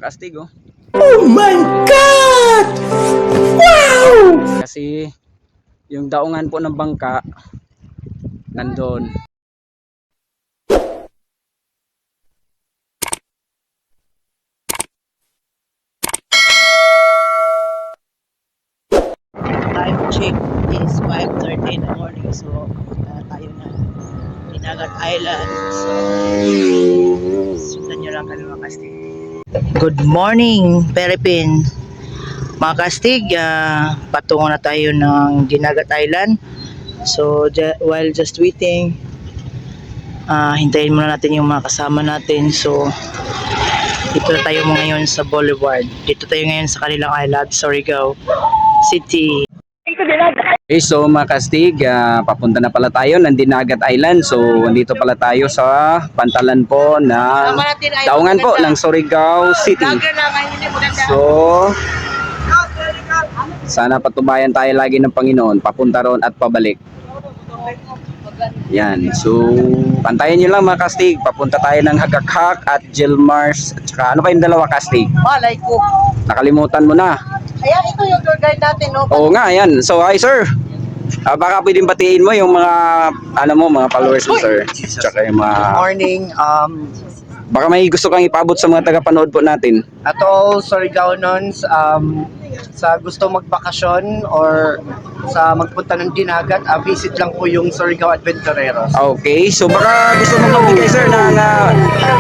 Kastig oh. Oh my God! Wow! Kasi yung daungan po ng bangka nandun. Time check is 5:30 in the morning. So, tayo na Dinagat Island. So, sundan nyo lang kami mga kastig. Good morning, Philippines. Mga kastig, patungo na tayo ng Dinagat Island. So, while just waiting, hintayin muna natin yung mga kasama natin. So, dito na tayo ngayon sa Boulevard. Dito tayo ngayon sa kanilang island, Surigao City. Okay, so mga kastig, papunta na pala tayo ng Dinagat Island. So, andito pala tayo sa pantalan po ng daungan po ng Surigao City. So, sana patubayan tayo lagi ng Panginoon, papunta ron at pabalik. Yan, so pantayan nyo lang mga kastig, papunta tayo ng Hagakhak at Gilmars. At saka, ano pa yung dalawa kastig? Malay ko. Nakalimutan mo na. Ayan, ito yung tour guide natin, no? Oo nga, yan. So, hi sir. Baka pwedeng batiin mo yung mga, ano mo, mga followers mo sir. Tsaka yung mga, Morning, baka may gusto kang ipabot sa mga tagapanood po natin. at all Surigaonons, sa gusto magbakasyon or sa magpunta ng Dinagat, visit lang po yung Surigao Adventureros. Okay, so baka gusto mo magbigay sir ng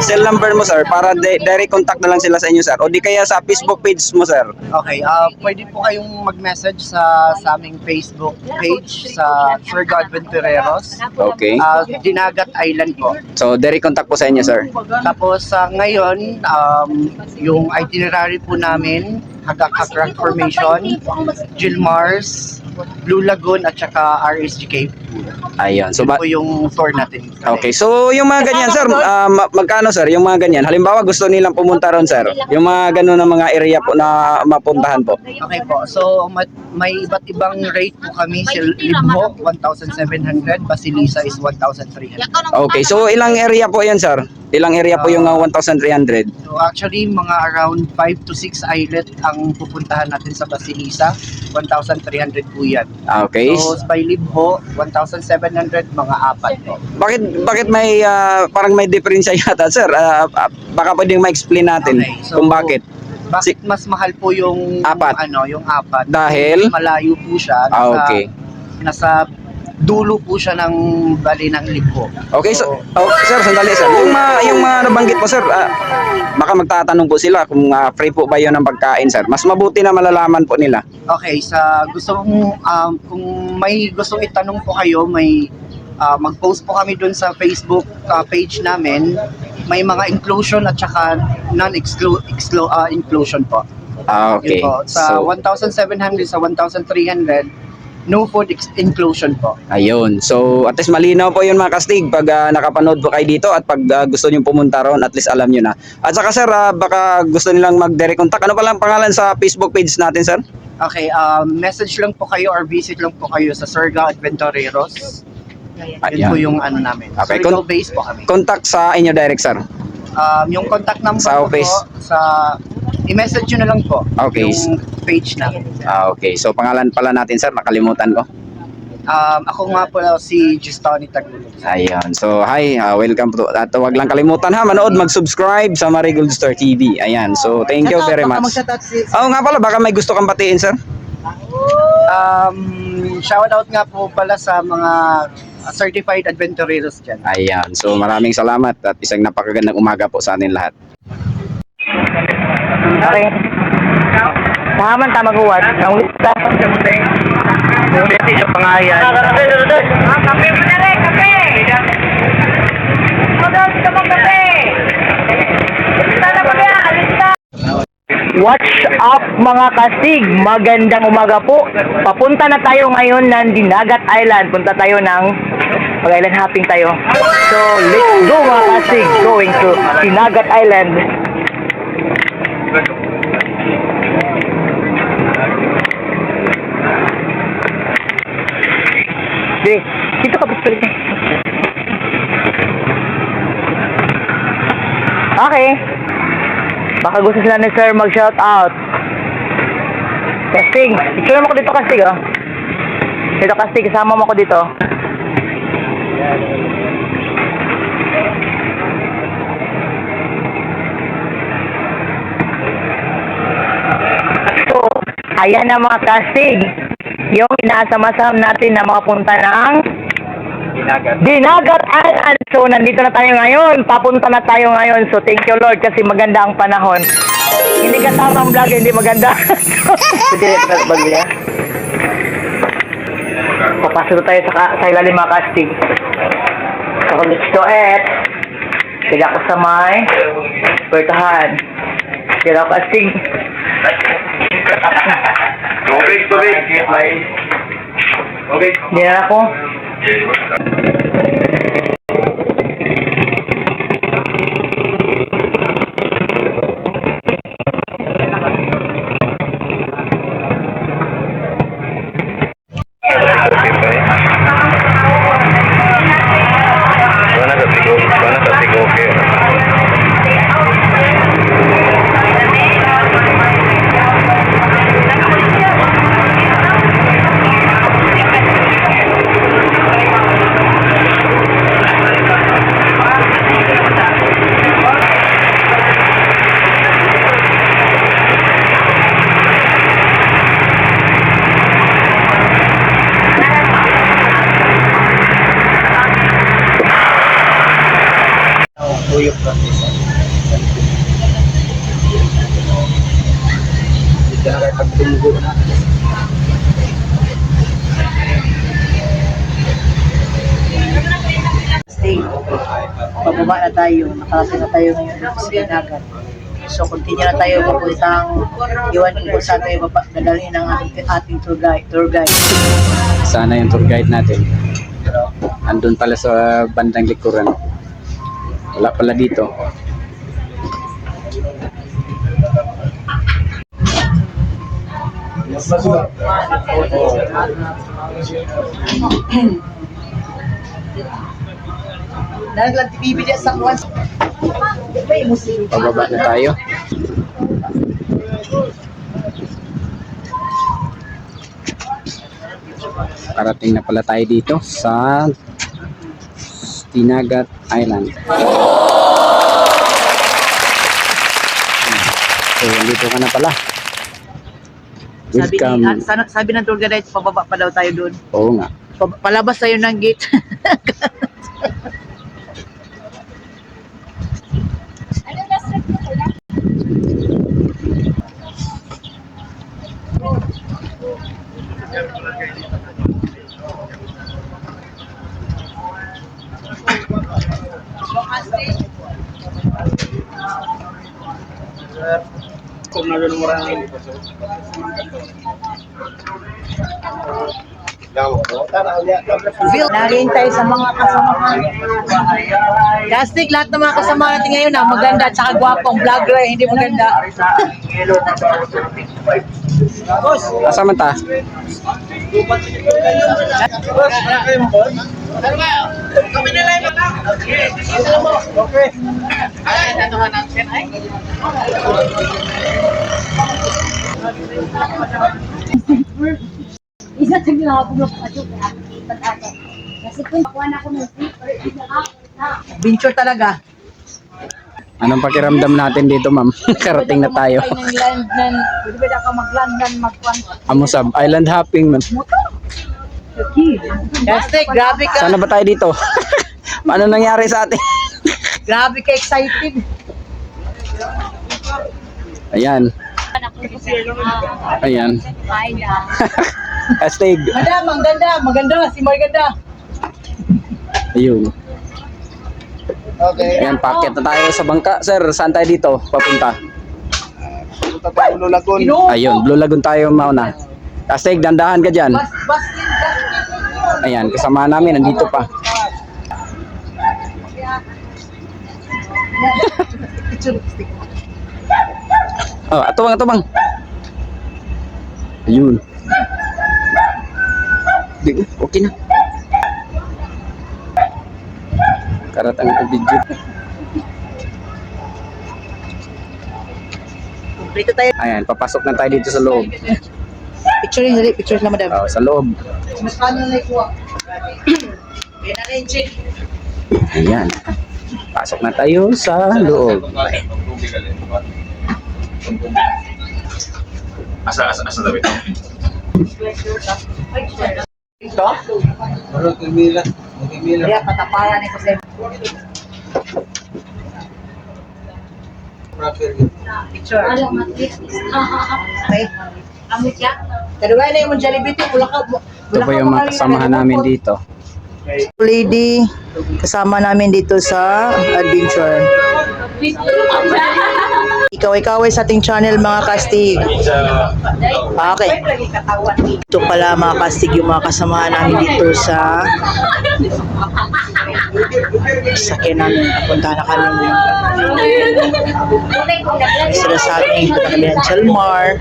cell number mo sir para direct contact na lang sila sa inyo sir. O di kaya sa Facebook page mo sir. Okay, pwede po kayong mag-message sa aming Facebook page sa Surigao Adventureros. Okay. Dinagat Island po. So direct contact po sa inyo sir. Tapos ngayon, yung itinerary po namin, Hagakhak Rock Formation, Gilmars, Blue Lagoon at saka RSG Cave. Ayun. So Yun po yung tour natin. okay, so yung mga ganyan sir, magkano sir yung mga ganyan? Halimbawa gusto nilang pumunta ron sir. Yung mga ganun na mga area po na mapuntahan po. Okay po. So may iba't ibang rate po kami. Si Libho 1,700, Basilisa is 1,300. Okay, so ilang area po yan sir? Ilang area po yung 1,300? So actually mga around 5 to 6 islet ang pupuntahan natin sa Basilisa. 1,300 po yan. Okay. So by Libho 1,700, mga apat po. Bakit may parang may diferensya yata sir? Baka pwedeng ma-explain natin Okay, so, kung bakit. Bakit mas mahal po yung Apat. yung apat? Dahil? Malayo po siya. Okay. Nasa dulo po siya ng bali ng Libho. Okay, so sir, sandali sir. Yung mga nabanggit po sir, baka magtatanong po sila kung free po ba 'yon ng pagkain sir. Mas mabuti na malalaman po nila. Okay, sa gusto kong kung may gustong itanong po kayo, may mag-post po kami dun sa Facebook page namin. May mga inclusion at saka non-inclusion po. Okay. Yun po. Sa So, 1,700 sa 1,300, no food inclusion po. ayun. So, at least malinaw po 'yun mga kastig pag nakapanood po kayo dito at pag gusto niyo pumunta ron, at least alam niyo na. At saka sir, baka gusto nilang mag-direct contact. Ano pa lang pangalan sa Facebook page natin sir? Okay, message lang po kayo or visit lang po kayo sa Surigao Adventureros. Yun Ayan. po yung ano namin. Okay, Surigao base po kami. Contact sa inyo direct sir. Yung contact number Sa ko office? po, i-message nyo na lang po. Okay. Yung page namin. Okay. So, pangalan pala natin sir, nakalimutan ko. Ako nga po si Gistoni Tagulog. Ayun. So, hi. Welcome to. At huwag lang kalimutan ha, manood, mag-subscribe sa Marigold Star TV. Ayan. So, thank you very much. Oo nga pala, baka may gusto kang batiin sir. Shout out nga po pala sa mga certified adventureros dyan. Ayan. So, maraming salamat at isang napakagandang umaga po sa atin lahat. Okay. Tahaman ta maguwan. Ang lista. Ulit sa pangayan. Kape mo na rin, kape! Magod ka mong kape! Sana po yan, alista! What's up mga kasig? Magandang umaga po. Papunta na tayo ngayon ng Dinagat Island. Punta tayo ng Island hopping tayo. So, let's go mga kasig. Going to Dinagat Island. Dito ka pistol ka. Okay. Baka gusto sila ni Sir mag-shout out. Casting, picture mo ko dito, Casting, oh. Dito, Casting, kasama mo ko dito. So, ayan na mga Casting. Yung inaasam-asam natin na makapunta ng Dinagat Island. So, nandito na tayo ngayon. Papunta na tayo ngayon. So, thank you Lord kasi maganda ang panahon. Hindi kasama ang vlog, hindi maganda. Hindi, bag niya. Papasok na tayo sa ilalim mga Casting. So, let's go it. Tiga ko sa may puwertahan. Tiga ko Casting. Tubig. Hindi na ako. Buona sa tigo, okay. Tuyok practice. Hindi na kayo pagtunggo na. Stay. Pababa na tayo. Nakarating na tayo ngayon sa Dinagat. So, continue na tayo papuntang iwan kung saan tayo dadalhin ng ating tour guide. Sana yung tour guide natin. Andun pala sa bandang likuran. Wala pala dito. Naglag bibili sa kuwan. Pababa na tayo. Parating na pala tayo dito sa Dinagat Island. So, dito ka na pala. Welcome. Sabi ng tour guide, pababa pa daw tayo doon. Oo nga. Palabas tayo ng gate. Naging tayo sa mga kasamahan. Casting, lahat ng mga kasama natin ngayon maganda at saka gwapong vlogger, hindi maganda. Asa man ta? Kami na live lang. Okay. Ay, nanuhan natin ay. Isa sa ginagawa ko at yung pag-asa. Kasi kung nakuha na ako ng sleeper, Venture talaga. Anong pakiramdam natin dito, ma'am? Karating na tayo. Pwede ba ka mag-landman, Amusab, island hopping, ma'am. Casting, grabe ka. Sana ba tayo dito? Ano nangyari sa atin? Grabe ka excited. Ayan. Ayan. Astig. Madam, maganda, si Marganda. Ayun. Okay. Ayan, packet na tayo sa bangka. Sir, saan tayo dito? Papunta. Blue Lagoon. Ayun, Blue Lagoon tayo mauna. Astig, dandahan ka dyan. Bas, Ayan, kasama namin, nandito pa. Oh, atubang. Ayun. Okay na. Karatang ko video. Dito tayo. Ayan, papasok na tayo dito sa loob. Picture yun, dali. Picture na madam. Sa loob. Mas paano na ikuha? Kaya na rin, check. Ayan. Pasok na tayo sa loob. Asa daw ito? Ito? Kaya pataparan ito sa picture. Alam, matris. Okay. Amo siya? Kaduwa na yung Jollibee ito. Ito po yung mga kasamahan namin dito. Lady, kasama namin dito sa adventure. Ikaw-ikaw sa ating channel mga kastig. Okay. Ito pala mga kastig yung mga kasamahan namin dito sa sakyan namin. Napunta na kami. Sila sa ating punta kami ng Chalmar.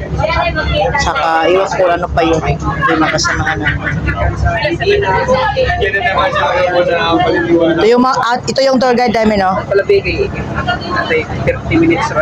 Saka iwan ko ano pa yun. Ito yung mga kasamahan namin. Ito yung tour guide namin, no? Palabigay. 30 minutes.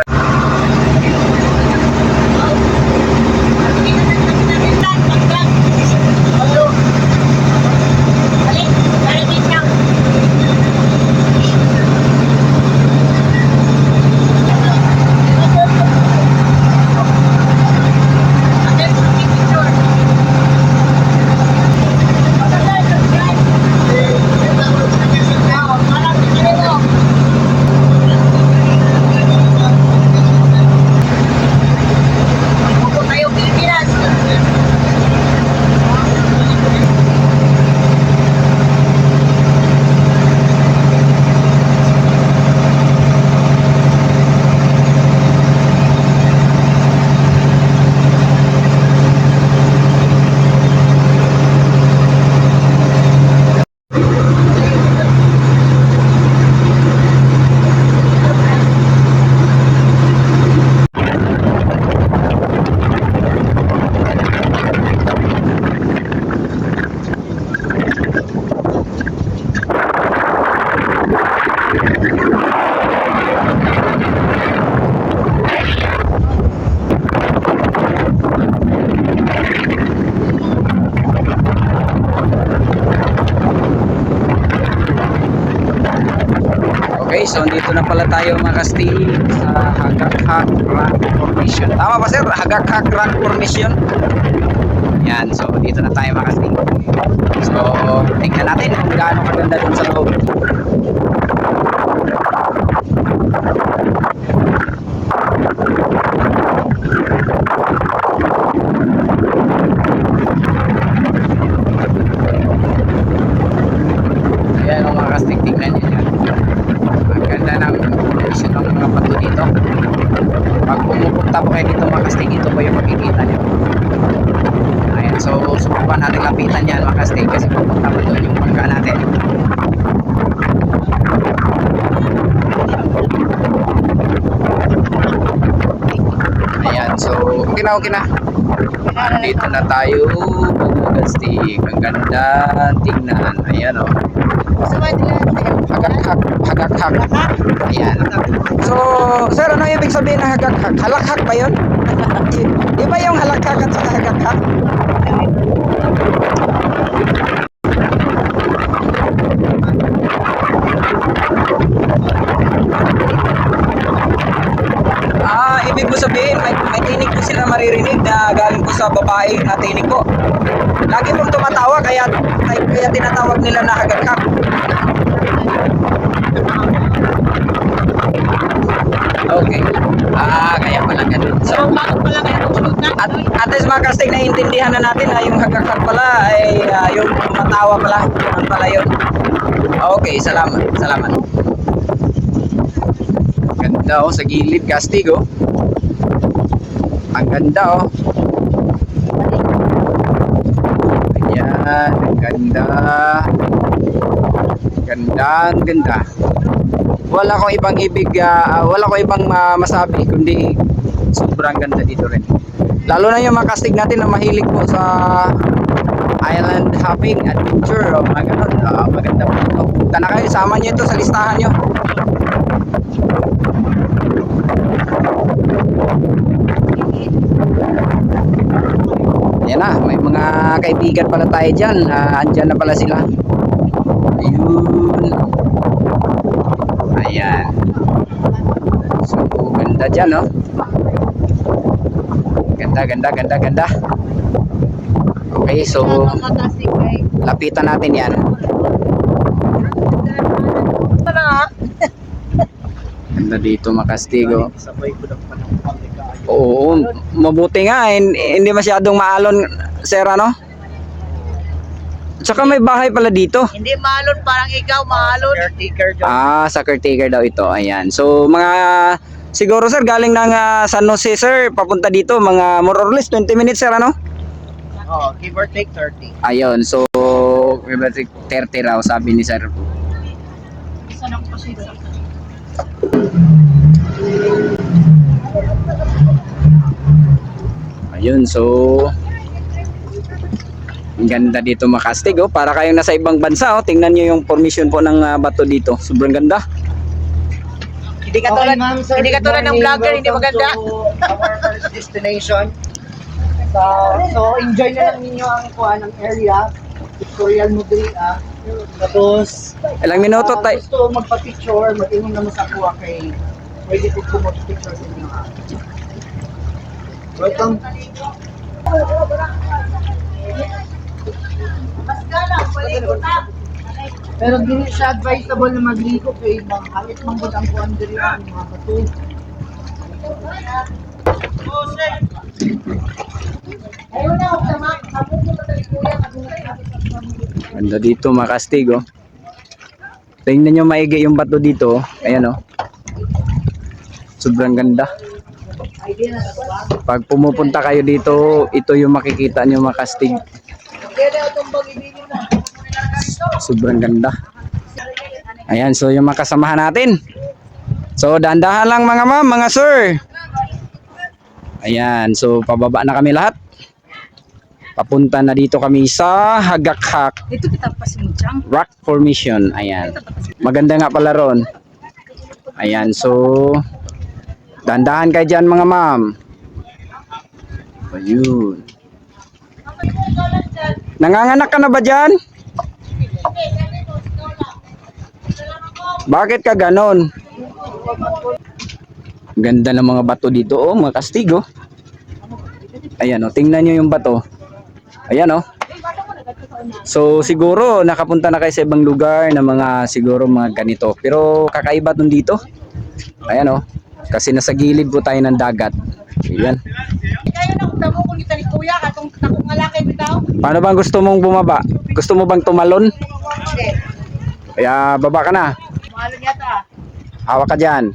Okay, so dito na pala tayo mga kastig sa Hagak-Hak Rock Formation. Tama ba sir? Hagak-Hak Rock Formation. Yan, so dito na tayo mga kastig. So, tingnan natin kung gaano kaganda dun sa loob. Ayan o mga kastig, tingnan nyo yan. Ang ganda ng formation ng mga bato dito. Pag pumupunta po kayo dito mga kastig, ito po yung makikita nyo. Ayan, so subukan natin lapitan yan mga kastig kasi pupunta po doon yung bangka natin. Ayan, so okay na. Dito na tayo mga kastig. Ang ganda tingnan. Ayan o. Hagak-hak. Ayan. So, sir, ano ibig sabihin ng hagak-hak? Halak-hak ba yun? Iba yung halak-hak at saka hagak-hak? Ibig ko sabihin, may tinig po sila maririnig na galing po sa babae na tinig po. Lagi pong tumatawa, kaya tinatawag nila na hagak-hak. Okay. Kaya pala ganun. So, at least mga kastig, naiintindihan na natin na yung hagak-hak pala ay yung tumatawa pala. Ganun pala yun. Okay, salamat. Ganda oh, sa gilid kastig oh. Ang ganda oh. Ayan, ang ganda. Ganda. Wala ko ibang masabi kundi sobrang ganda dito rin. Lalo na yung mga kastig natin na mahilig po sa island hopping, adventure o mga ganun. Maganda po ito. Punta na kayo, sama nyo ito sa listahan nyo. Ayan na, may mga kaibigan pala tayo dyan. Andyan na pala sila. Ayun. Ayan. So, ganda dyan, no? Ganda. Okay, so lapitan natin yan. Ganda dito, Makastigo. Oo, mabuti nga. Hindi masyadong maalon, sir, ano? Tsaka may bahay pala dito. Hindi maalon, parang ikaw maalon. Caretaker job. Sa caretaker daw ito. Ayan. So, mga siguro, sir, galing ng San Jose, sir, papunta dito, mga more or less 20 minutes, sir, ano? Oh, give or take 30. Ayun, so, give or take 30 raw, sabi ni sir. Ayun, so, ang ganda dito, Makastig, oh. Para kayong nasa ibang bansa, oh. Tingnan nyo yung formation po ng bato dito. Sobrang ganda. Hindi ka tulad, hindi ka tulad ng vlogger, hindi maganda. Our first destination. So enjoy na lang ninyo ang kuha ng area. Victorial Mudria. Tapos, Ilang minuto tayo. gusto magpa-picture, mag-ingon naman sa kuha kay pwede po mag-picture sa inyo. Welcome. Pero hindi siya advisable na magligo kay halit manggod ang kuhan diri ang mga bato. Ganda dito, Makastig, oh. Tingnan nyo maigi yung bato dito, oh. Ayan, oh. Sobrang ganda. Pag pumupunta kayo dito, ito yung makikita nyo, Makastig. Sobrang ganda. Ayan, so yung makasamahan natin. So, dahan-dahan lang mga ma'am, mga sir. Ayan, so pababa na kami lahat. Papunta na dito kami sa Hagakhak Dito kita pasimutang. Rock Formation. Ayan. Maganda nga pala ron. Ayan, so dahan-dahan kayo dyan mga ma'am. Ayun. Nanganganak ka na ba dyan? Bakit ka ganon? Ganda ng mga bato dito, oh, mga Kastig, oh. Ayan, oh, tingnan nyo yung bato. Ayan, oh. So, siguro, nakapunta na kayo sa ibang lugar na mga, siguro, mga ganito. Pero, kakaiba dun dito. Ayan, oh. Kasi nasa gilid po tayo ng dagat. Ayan. Kayo na kung damo kung kita ni kuya, katong takong ngalakay bitaw. Paano bang gusto mong bumaba? Gusto mo bang tumalon? Hindi. Kaya, baba ka na. Maalon yata. Hawak ka dyan.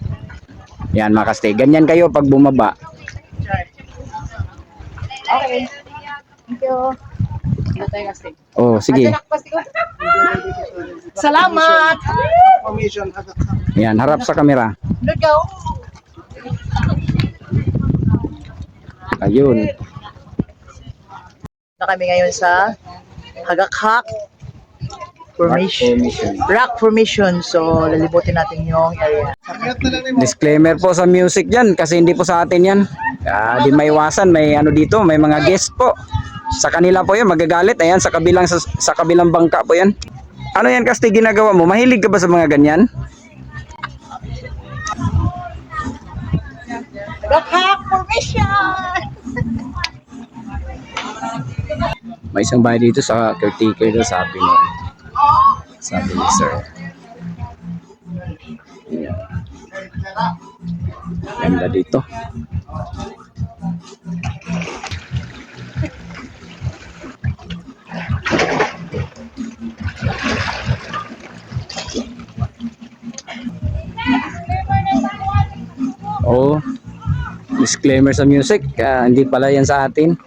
Yan, mga Kastig. Ganyan kayo pag bumaba. Okay. Thank you. Ito tayo kasi. Oh, sige. Salamat! Yan, harap sa kamera. Look go. Ayun. Na kami ngayon sa Hagakhak Formation. Rock Formation. So, lalibutin natin yung area. Disclaimer po sa music dyan kasi hindi po sa atin yan. Di maiwasan, may ano dito, may mga guest po. Sa kanila po yan, magagalit. Ayan, sa kabilang bangka po yan. Ano yan, Kastig, ginagawa mo? Mahilig ka ba sa mga ganyan? Hagakhak Formation! May isang bahay dito sa caretaker daw, sabi mo. Sabi ni sir. Ayan. Ganda dito. Oh, disclaimer sa music, hindi pala yan sa atin.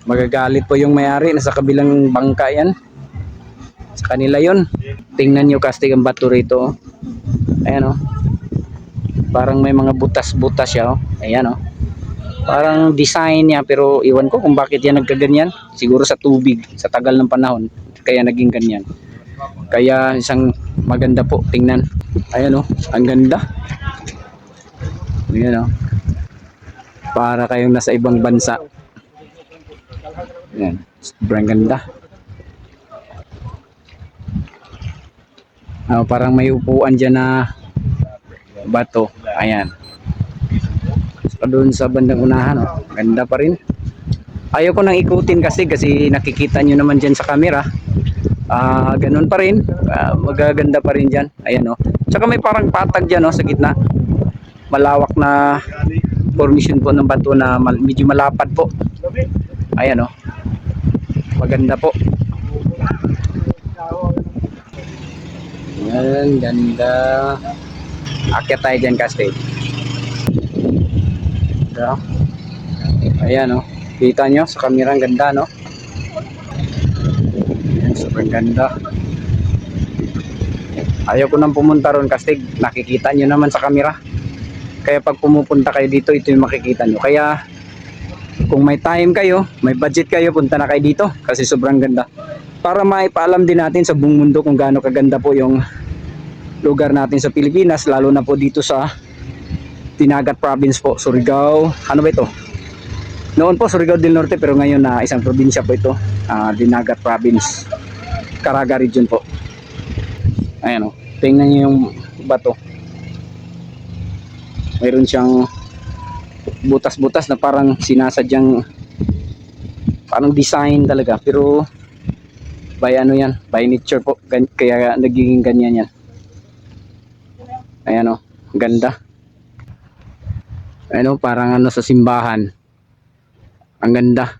Magagalit po yung may-ari, nasa kabilang bangka yan. Sa kanila yun. Tingnan nyo, Kastig, ang bato rito. Ayan, oh. Parang may mga butas-butas siya, oh. Ayan, oh. Parang design niya, pero iwan ko kung bakit yan nagkaganyan. Siguro sa tubig, sa tagal ng panahon, kaya naging ganyan. Kaya isang maganda po, tingnan. Ayan, oh. Ang ganda. Ayan, oh. Para kayong nasa ibang bansa. Ayan, sobrang ganda. Parang may upuan dyan na bato. Ayan. So, doon sa bandang unahan, ganda pa rin. Ayaw ko nang ikutin kasi nakikita nyo naman dyan sa camera. Ganun pa rin. Magaganda pa rin dyan. Ayan o. Tsaka may parang patag dyan sa gitna. Malawak na formation po ng bato na medyo malapad po. Ayan o. Maganda po. Ayan, ganda. Akyat tayo dyan, Castig. Ayan o. Kita nyo sa camera, ang ganda, no? Ayan, super ganda. Ayaw ko nang pumunta ron, Castig. Nakikita nyo naman sa camera. Kaya pag pumupunta kayo dito, ito yung makikita nyo. Kaya kung may time kayo, may budget kayo, punta na kayo dito. Kasi sobrang ganda. Para maipaalam din natin sa buong mundo kung gaano kaganda po yung lugar natin sa Pilipinas. Lalo na po dito sa Dinagat Province po, Surigao. Ano ba ito? Noon po Surigao del Norte, pero ngayon na isang probinsya po ito, Dinagat Province, Caraga region po. Ayan o, tingnan nyo yung bato. Mayroon siyang butas-butas na parang sinasadyang, parang design talaga, pero by ano yan, by nature po, kaya nagiging ganyan yan. Ayan o, ganda. Ayan o, parang ano sa simbahan. Ang ganda.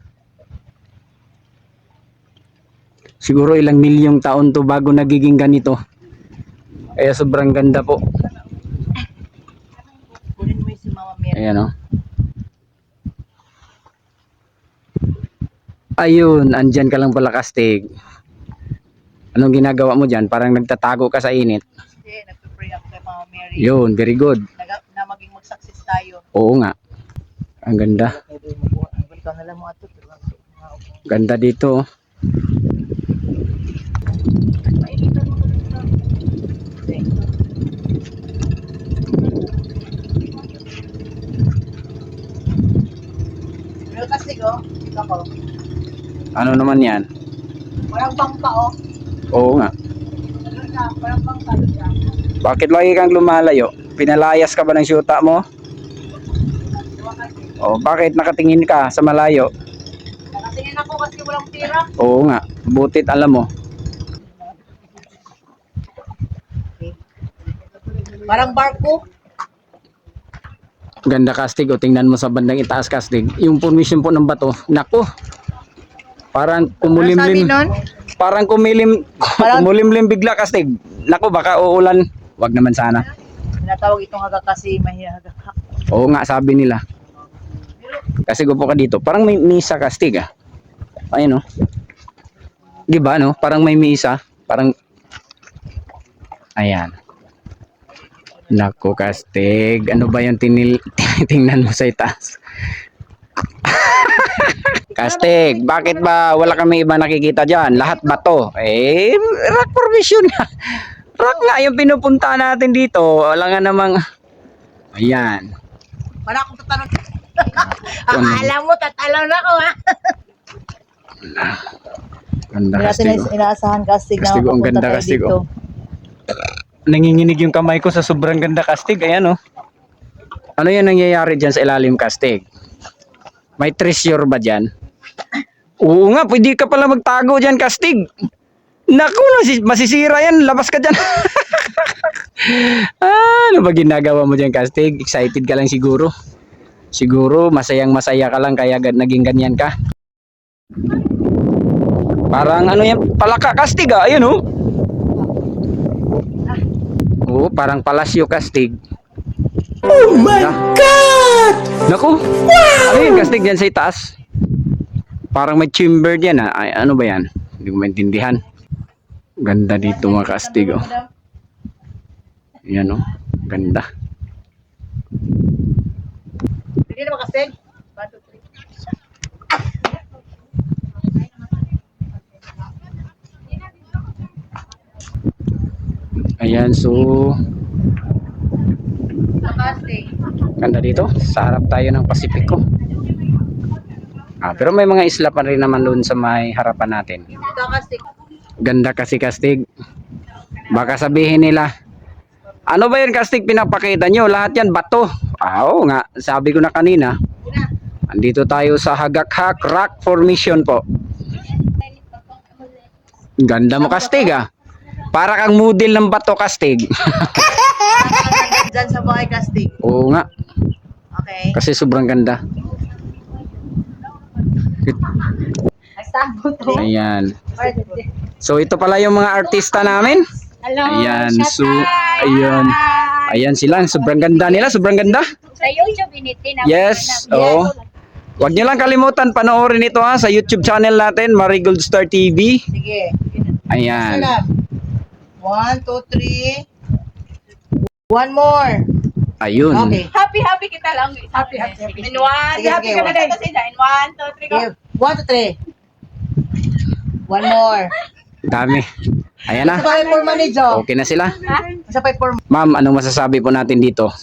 Siguro ilang milyong taon to bago nagiging ganito. Kaya sobrang ganda po. Kunin mo yung si Mama Mary. Ayan o. Ayun, andyan ka lang pala, Castig. Anong ginagawa mo dyan? Parang nagtatago ka sa init. Hindi, nagpe-pray ako kay Mama Mary. Yun, very good. Na maging mag-success tayo. Oo nga. Ang ganda. Ikaw na lang mo ato. Ganda dito. Pero kasi ako, Ano naman yan? parang bangka Oo nga. parang bangka siya. Bakit lagi kang lumalayo? Pinalayas ka ba ng syuta mo? O bakit nakatingin ka sa malayo? Nakatingin ako kasi walang tira. Oo nga. Butit alam mo. Parang barko. Ganda, Castig. O tingnan mo sa bandang itaas, Castig. Yung formation po ng bato. Nako. Parang kumulimlim. Parang kumulimlim bigla, Castig. Nako, baka uulan. Wag naman sana. Tinatawag itong haga kasi mahihagak. Oo nga, sabi nila. Kasi gupo ka dito. Parang may misa, Castig, ah. Ayun, no? Di ba, no? Parang may misa. Parang... Ayan. Nako, Castig. Ano ba yung tingnan mo sa itaas? Castig, bakit ba wala kami iba nakikita dyan? Lahat bato. Rock formation nga. Rock nga yung pinupunta natin dito. Wala nga namang... Ayan. Wala akong tatanong. Akala mo, tatalon ako ha. Ganda, Hindi natin Castig. inaasahan Castig na Castig, ang mapunta ganda, tayo Castig, dito. Nanginginig yung kamay ko sa sobrang ganda, Castig. Ayan, oh. Ano yan nangyayari dyan sa ilalim, Castig? May treasure ba dyan? Oo nga, pwede ka pala magtago dyan, Castig. Naku, masisira yan. Labas ka dyan. Ano ba ginagawa mo dyan, Castig? Excited ka lang siguro. Siguro, masayang masaya ka lang kaya naging ganyan ka. Parang ano yan, palaka, Castig, ah. Ayun, oh. Oo, parang palasyo, Castig. Oh my God! Naku, ano yun, Castig, dyan sa itaas? Parang may chamber dyan, ah. Ay, ano ba yan? Hindi ko maintindihan. Ganda dito, mga Castig, oh. Yan, oh. Ganda. Hindi naman Castig. 1, 2, 3. Ayan, so Castig. ganda dito. Sa harap tayo ng Pasipiko. Pero may mga isla pa rin naman doon sa may harapan natin. Ito kasi. Ganda kasi Kastig. Baka sabihin nila, ano ba yun Kastig pinapakita nyo? Lahat yan bato. Oo nga, sabi ko na kanina. Andito tayo sa Hagakhak Rock Formation po. Ganda mo Kastig ah. Para kang model ng bato Kastig. Diyan sa bahay casting. Oo nga, Okay. kasi sobrang ganda. Ayan. So ito pala yung mga artista namin. Hello. Ayan, so ayun. Ayan sila, sobrang ganda nila, sobrang ganda. Sa YouTube, initin ako. Yes, oo. Huwag niyo lang kalimutan panoorin ito ha sa YouTube channel natin, Marigold Star TV. Sige. Ayan. Salam. 1, 2, 3. One more. Ayun. Okay. Happy kita lang. Happy. In one, Sige, happy sige, ka na din. Kasi in 1, 2, 3, go. Okay. 1, 2, 3. One more. Dami. Ayan na. Sabay for manager. Okay na sila. Sabay for Ma'am, anong masasabi po natin dito?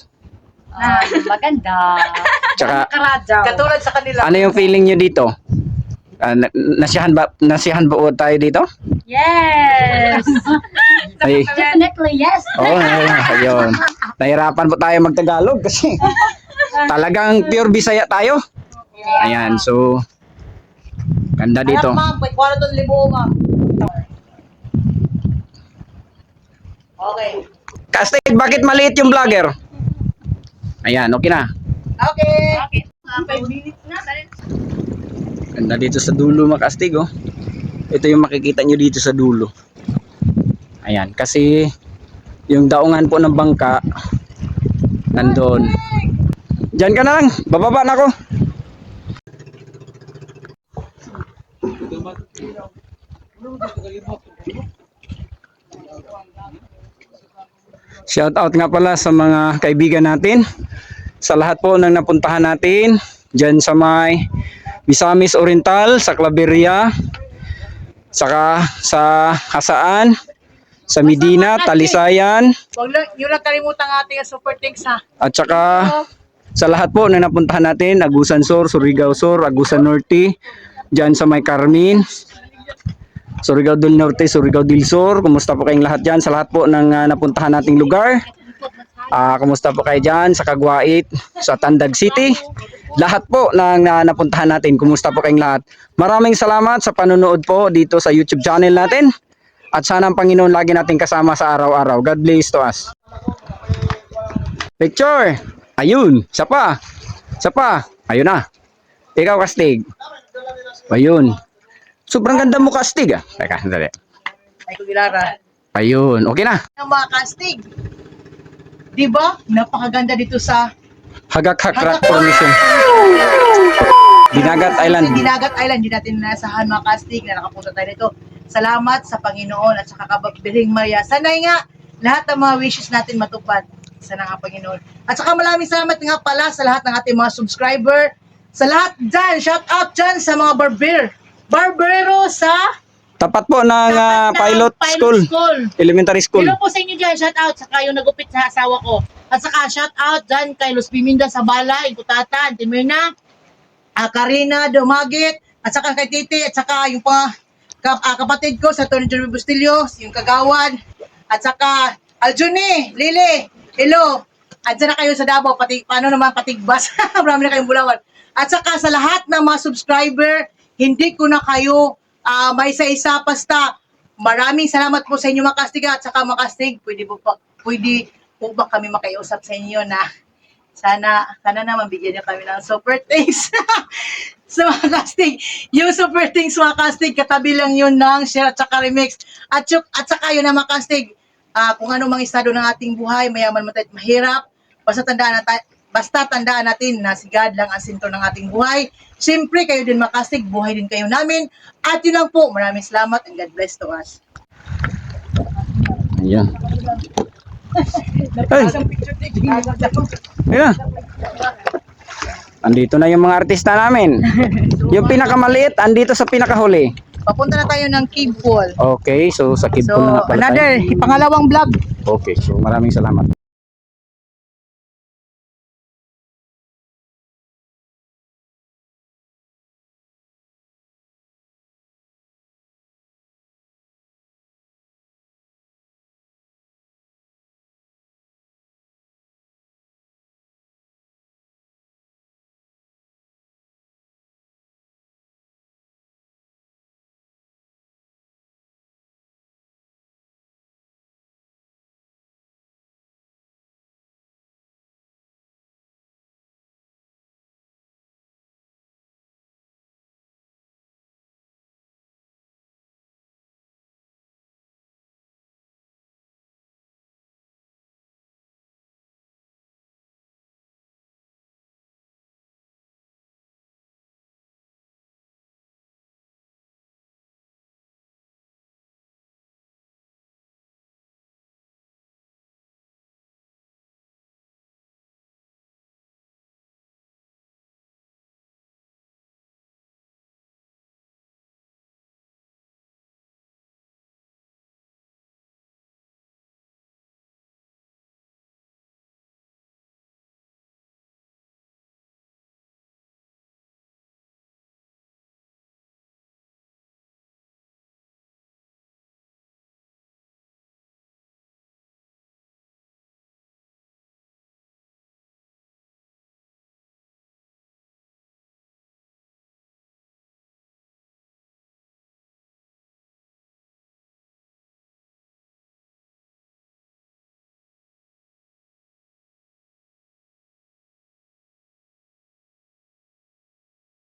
Maganda. Tsaka katulad sa kanila. ano yung feeling nyo dito? Nasiyahan ba po tayo dito? Yes. Ay, Definitely, yes. oh, ayun. Nahirapan po tayo magtagalog kasi talagang pure Bisaya tayo. Ayan, so ganda dito. Anak, ma'am, may 4,000 ma'am. Okay. Kastig, bakit maliit yung vlogger? Ayan, okay na. Okay. 5 minutes na. Ganda dito sa dulo mga kastig, oh. Ito yung makikita nyo dito sa dulo. Ayan, kasi yung daungan po ng bangka nandun. Diyan ka na lang, bababa na ako. Shout out nga pala sa mga kaibigan natin, sa lahat po ng napuntahan natin dyan sa may Misamis Oriental, sa Claveria, saka sa Hasaan, sa Medina, Talisayan, Huwag lang, yun lang kalimutan ng ating super thanks ha. at saka sa lahat po na napuntahan natin, Agusan Sur, Surigao Sur, Agusan Norte, dyan sa may Carmen, Surigao del Norte, Surigao del Sur. Kumusta po kayong lahat dyan sa lahat po ng napuntahan nating lugar? Kumusta po kayo dyan sa Kagwait, sa Tandag City? Lahat po ng napuntahan natin, kumusta po kayong lahat? Maraming salamat sa panonood po dito sa YouTube channel natin. At sana ang Panginoon lagi natin kasama sa araw-araw. God bless to us. Picture! Ayun, isa pa. Isa pa. Ayun na. Ikaw, Kastig. Ayun. Sobrang ganda mo, Kastig ah. Teka, sandali. Ay, Kugilara. Ayun, okay na. Ang mga casting. Diba? Napakaganda dito sa Hagakhak Rock Formation. Dinagat Island. Dinagat Island. Hindi natin nasahan mga casting na nakapunta tayo dito. Salamat sa Panginoon at sa Kakabagbiling Maria. Sanay nga lahat ng mga wishes natin matupad. Sana nga Panginoon. At saka maraming salamat nga pala sa lahat ng ating mga subscriber. Sa lahat dyan, shout out dyan sa mga barbero sa Tapat po ng pilot school. Elementary school. Hello po sa inyo dyan, shout out. Saka yung nagupit sa asawa ko. At saka shout out dyan kay Los Piminda sa Balay, Kutatan, Timirna, Karina, Dumagit, at saka kay Titi, at saka yung kapatid ko sa Tony John Bustillo, yung Kagawad, at saka Aljuni, Lili, hello. At saka kayo sa Davao, paano naman patigbas, marami na kayong bulawan. At saka sa lahat ng mga subscriber, hindi ko na kayo may isa-isa, basta maraming salamat po sa inyo mga kastig. At saka mga kastig, pwede po ba kami makiusap sa inyo na sana naman bigyan niyo kami ng super thanks. So mga kastig, yung super thanks mga kastig, katabi lang yun ng share at saka remix. At saka yun na mga kastig, kung ano mang estado ng ating buhay, mayaman man tayo at mahirap, basta tandaan natin na si God lang ang sentro ng ating buhay. Siyempre, kayo din mga kastig, buhay din kayo namin. At yun lang po, maraming salamat and God bless to us. Ayan. Ay, ayan. Andito na yung mga artista namin. Yung pinakamaliit, andito sa pinakahuli. Papunta na tayo ng Cave Pool. Okay, so sa Kid So, Pool na pala tayo. another, pangalawang vlog. Okay, so maraming salamat.